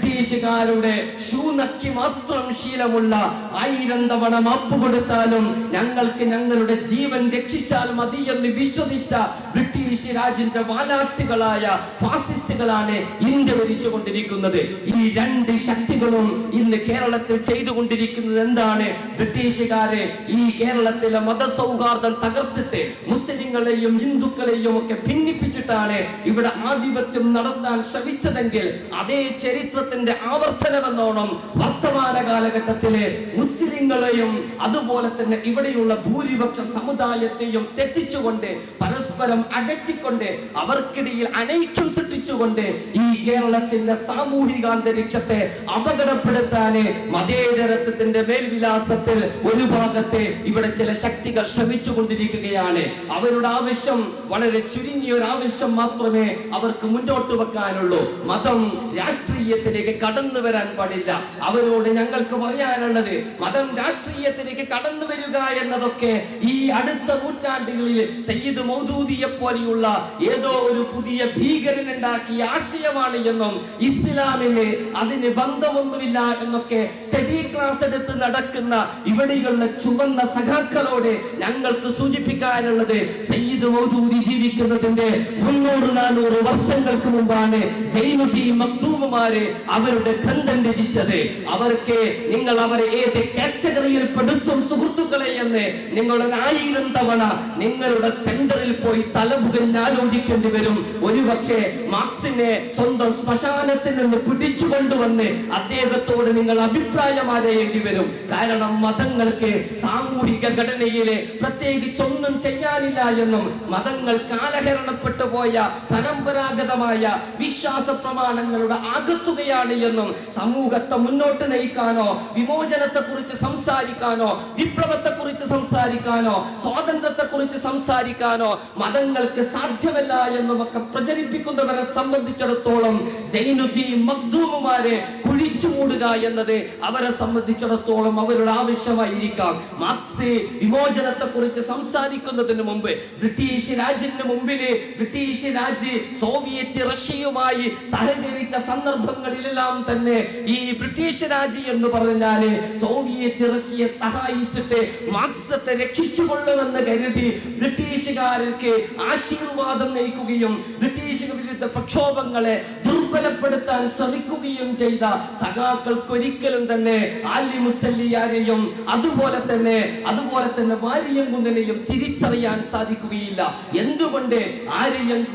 ബ്രിട്ടീഷുകാരുടെ ഷൂ നക്കി മാത്രം ശീലമുള്ള 1000 തവണ മാപ്പ് കൊടുത്താലും ഞങ്ങൾക്ക് ഞങ്ങളുടെ ജീവൻ രക്ഷിച്ചാൽ മതി എന്ന് വിശ്വസിച്ച ബ്രിട്ടീഷ് രാജ്യന്റെ വാലാട്ടുകളായ ഫാസിസ്റ്റുകളാണ് ഇന്ത്യ ഭരിച്ചുകൊണ്ടിരിക്കുന്നത്. ഈ രണ്ട് ശക്തികളും ഇന്ന് കേരളത്തിൽ ചെയ്തുകൊണ്ടിരിക്കുന്നത് എന്താണ്? ബ്രിട്ടീഷുകാരെ ഈ കേരളത്തിലെ മതസൗഹാർദ്ദം തകർത്തിട്ട് മുസ്ലിങ്ങളെയും ഹിന്ദുക്കളെയും ഒക്കെ ഭിന്നിപ്പിച്ചിട്ടാണ് ഇവിടെ ആധിപത്യം നടത്താൻ ശ്രമിച്ചതെങ്കിൽ അതേ ചരിത്രത്തിന്റെ ആവർത്തനമെന്നോണം വർത്തമാന കാലഘട്ടത്തിലെ മുസ്ലിങ്ങളെയും അതുപോലെ തന്നെ ഇവിടെയുള്ള ഭൂരിപക്ഷ സമുദായത്തെയും തെറ്റിച്ചുകൊണ്ട് പരസ്പരം അകറ്റിക്കൊണ്ട് അവർക്കിടയിൽ അനൈക്യം സൃഷ്ടിച്ചുകൊണ്ട് ഈ കേരളത്തിന്റെ സാമൂഹിക അന്തരീക്ഷത്തെ അപകടപ്പെടുത്താന് മതേതരത്വത്തിന്റെ മേൽവിലാസത്തിൽ ഒരു ഭാഗത്തെ ഇവിടെ ചില ശക്തികൾ ശ്രമിച്ചുകൊണ്ടിരിക്കുകയാണ്. അവരുടെ ആവശ്യം വളരെ ചുരുങ്ങിയ ഒരു ആവശ്യം മാത്രമേ അവർക്ക് മുന്നോട്ട് വെക്കാനുള്ളൂ. മതം രാഷ്ട്രീയത്തിലേക്ക് കടന്നു വരാൻ പാടില്ല. അവരോട് ഞങ്ങൾക്ക് പറയാനുള്ളത് മതം രാഷ്ട്രീയത്തിലേക്ക് കടന്നു വരിക എന്നതൊക്കെ ഈ അടുത്ത നൂറ്റാണ്ടുകളിൽ സയ്യിദ് മൗദൂദിയെ പോലെയുള്ള ഏതോ ഒരു പുതിയ ഭീകരൻ ഉണ്ടാക്കിയ ആശയമാണ് എന്നും ഇസ്ലാമിന് അതിന് ബന്ധമൊന്നുമില്ല എന്നൊക്കെ സ്റ്റഡി ക്ലാസ് എടുത്ത് നടക്കുന്ന ഇവിടെയുള്ള ചുവന്ന സഖാക്കളോട് ഞങ്ങൾക്ക് സൂചിപ്പിക്കാനുള്ളത് സയ്യിദ് മൗദൂദി ജീവിക്കുന്നതിന്റെ 300-400 വർഷങ്ങൾക്ക് മുമ്പാണ് സൈനുദ്ദീൻ മക്തൂമുമാര് അവരുടെ ഗ്രന്ഥം രചിച്ചത്. അവർക്ക് നിങ്ങൾ അവരെ ഏത് കാറ്റഗറിയിൽ പെടുത്തും സുഹൃത്തുക്കളെ എന്ന് നിങ്ങൾ 1000 തവണ നിങ്ങളുടെ സെന്ററിൽ പോയി തലമുകഞ്ഞ് ആലോചിക്കേണ്ടി വരും. ഒരുപക്ഷെ മാർക്സിനെ സ്വന്തം ശ്മശാനത്തിൽ നിന്ന് പിടിച്ചു കൊണ്ടുവന്ന് അദ്ദേഹത്തോട് നിങ്ങൾ അഭിപ്രായം അറിയേണ്ടി വരും. കാരണം മതങ്ങൾക്ക് സാമൂഹിക ഘടനയിലെ പ്രത്യേകിച്ചൊന്നും ചെയ്യാനില്ല എന്നും മതങ്ങൾ കാലഹരണപ്പെട്ടു പോയ പരമ്പരാഗതമായ വിശ്വാസ പ്രമാണങ്ങളുടെ ആകത്തുകയാണ് എന്നും സമൂഹത്തെ മുന്നോട്ട് നയിക്കാനോ വിമോചനത്തെ കുറിച്ച് സംസാരിക്കാനോ വിപ്ലവത്തെ കുറിച്ച് സംസാരിക്കാനോ സ്വാതന്ത്ര്യത്തെ കുറിച്ച് സംസാരിക്കാനോ മതങ്ങൾക്ക് സാധ്യമല്ല എന്നുമൊക്കെ പ്രചരിപ്പിക്കുന്നവരെ സംബന്ധിച്ചിടത്തോളം സൈനുദ്ദീൻ മഖ്ദൂമുമാരെ കുഴിച്ചു മൂടുക എന്നത് അവരെ സംബന്ധിച്ചിടത്തോളം അവരുടെ ആവശ്യമായിരിക്കാം. മാർക്സ് വിമോചനത്തെ കുറിച്ച് സംസാരിക്കുന്നതിന് മുമ്പ് ബ്രിട്ടീഷ് രാജ്യത്തിന് മുമ്പില് ബ്രിട്ടീഷ് രാജ്യം സോവിയറ്റ് റഷ്യയുമായി സഹകരിച്ച സന്ദർഭങ്ങളിലെല്ലാം തന്നെ ഈ ബ്രിട്ടീഷ് രാജ്യം എന്ന് പറഞ്ഞാല് സോവിയറ്റ് റഷ്യയെ സഹായിച്ചിട്ട് മാർക്സത്തെ രക്ഷിച്ചുകൊള്ളുമെന്ന് കരുതി ബ്രിട്ടീഷുകാർക്ക് ആശീർവാദം നയിക്കുകയും ബ്രിട്ടീഷ് വിരുദ്ധ പ്രക്ഷോഭങ്ങളെ ദുർബലപ്പെടുത്താൻ ശ്രമിക്കുകയും ചെയ്ത സഖാക്കൾക്ക് ഒരിക്കലും തന്നെ ആലി മുസല്ലിയാരെയും അതുപോലെ തന്നെ വാരിയംകുന്നനെയും തിരിച്ചറിയാൻ സാധിക്കുകയില്ല. എന്തുകൊണ്ട്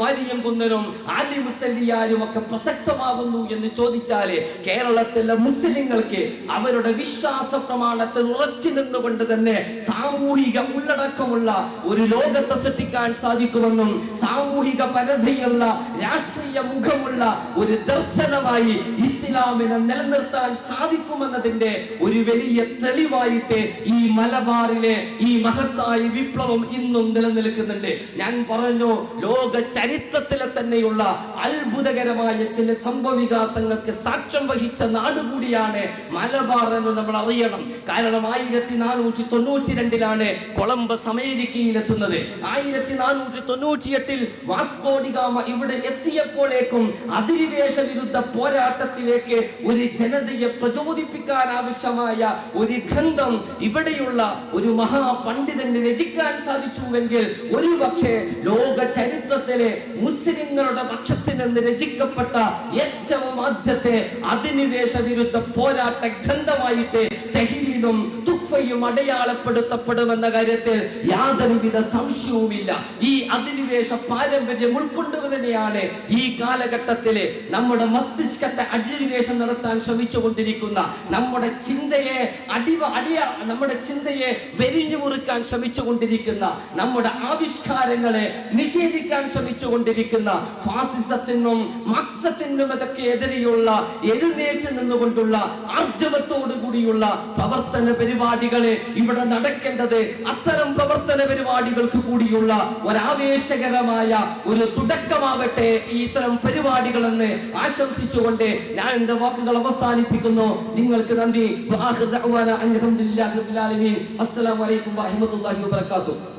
വാരിയംകുന്നനും ആലി മുസല്ലിയാരും ഒക്കെ പ്രസക്തമാകുന്നു എന്ന് ചോദിച്ചാല് കേരളത്തിലെ മുസ്ലിങ്ങൾക്ക് അവരുടെ വിശ്വാസ പ്രമാണത്തിൽ ഉറച്ചു നിന്നുകൊണ്ട് തന്നെ സാമൂഹിക ഉള്ളടക്കമുള്ള ഒരു ലോകത്തെ സൃഷ്ടിക്കാൻ സാധിക്കുമെന്നും സാമൂഹിക പരതയുള്ള രാഷ്ട്രീയ മുഖമുള്ള ഒരു ദർശനമായി ഇസ്ലാമിനെ നിലനിർത്താൻ സാധിക്കുമെന്നതിന്റെ ഒരു വലിയ തെളിവായിട്ട് ഈ മലബാറിലെ ഈ മഹത്തായ വിപ്ലവം ഇന്നും നിലനിൽക്കുന്നുണ്ട്. ഞാൻ പറഞ്ഞു, ലോക ചരിത്രത്തിലെ തന്നെയുള്ള അത്ഭുതകരമായ ചില സംഭവവികാസങ്ങൾക്ക് സാക്ഷ്യം വഹിച്ച നാടുകൂടിയാണ് മലബാർ എന്ന് നമ്മൾ അറിയണം. കാരണം 1492 കൊളംബസ് അമേരിക്കയിലെത്തുന്നത്. 1498 വാസ്കോ ഡി ഗാമ ഇവിടെ എത്തിയപ്പോഴേക്കും അധിനിവേശ വിരുദ്ധ പോരാട്ടത്തിലേക്ക് ഒരു ജനതയെ പ്രചോദിപ്പിക്കാൻ ആവശ്യമായ ഒരു ഗ്രന്ഥം ഇവിടെയുള്ള ഒരു മഹാപണ്ഡിതന് രചിക്കാൻ സാധിച്ചുവെങ്കിൽ ഒരുപക്ഷെ ലോക ചരിത്രത്തിലെ മുസ്ലിങ്ങളുടെ പക്ഷത്തിൽ നിന്ന് രചിക്കപ്പെട്ട ഏറ്റവും ആദ്യത്തെ അധിനിവേശ വിരുദ്ധ പോരാട്ട ഗ്രന്ഥമായിട്ട് തെഹ്രീനും തുഖ്ഫയും അടയാളപ്പെടുത്തപ്പെടുമെന്ന കാര്യത്തിൽ യാതൊരുവിധ സംശയവുമില്ല. ഈ അധിനിവേശ പാരമ്പര്യം ഉൾക്കൊണ്ടുവന്നെയാണ് ഈ കാലഘട്ടത്തില് നമ്മുടെ മസ്തിഷ്കത്തെ അധിനിവേശം നടത്താൻ ശ്രമിച്ചുകൊണ്ടിരിക്കുന്ന നമ്മുടെ ചിന്തയെ വെരിഞ്ഞു മുറുക്കാൻ ശ്രമിച്ചുകൊണ്ടിരിക്കുന്ന നമ്മുടെ ആവിഷ്കാരങ്ങളെ നിഷേധിക്കാൻ ശ്രമിച്ചുകൊണ്ടിരിക്കുന്ന ഫാസിസത്തിനും മാർക്സിസത്തിനും അതൊക്കെ എതിരെയുള്ള എഴുന്നേറ്റ് നിന്നുകൊണ്ടുള്ള ആർജവത്തോടു കൂടിയുള്ള പ്രവർത്തന പരിപാടികളെ ഇവിടെ നടക്കേണ്ടത് അത്തരം പ്രവർത്തന പരിപാടികൾക്ക് കൂടിയുള്ള ഒരാവേശകരമായ ഒരു തുടക്കമാവട്ടെ ഈ ഇത്തരം പരിപാടികളെന്ന് ആശംസിച്ചുകൊണ്ട് ഞാൻ എന്റെ വാക്കുകൾ അവസാനിപ്പിക്കുന്നു. നിങ്ങൾക്ക് നന്ദി. അസ്സലാമു അലൈക്കും വറഹ്മത്തുള്ളാഹി വബറകാതുഹു.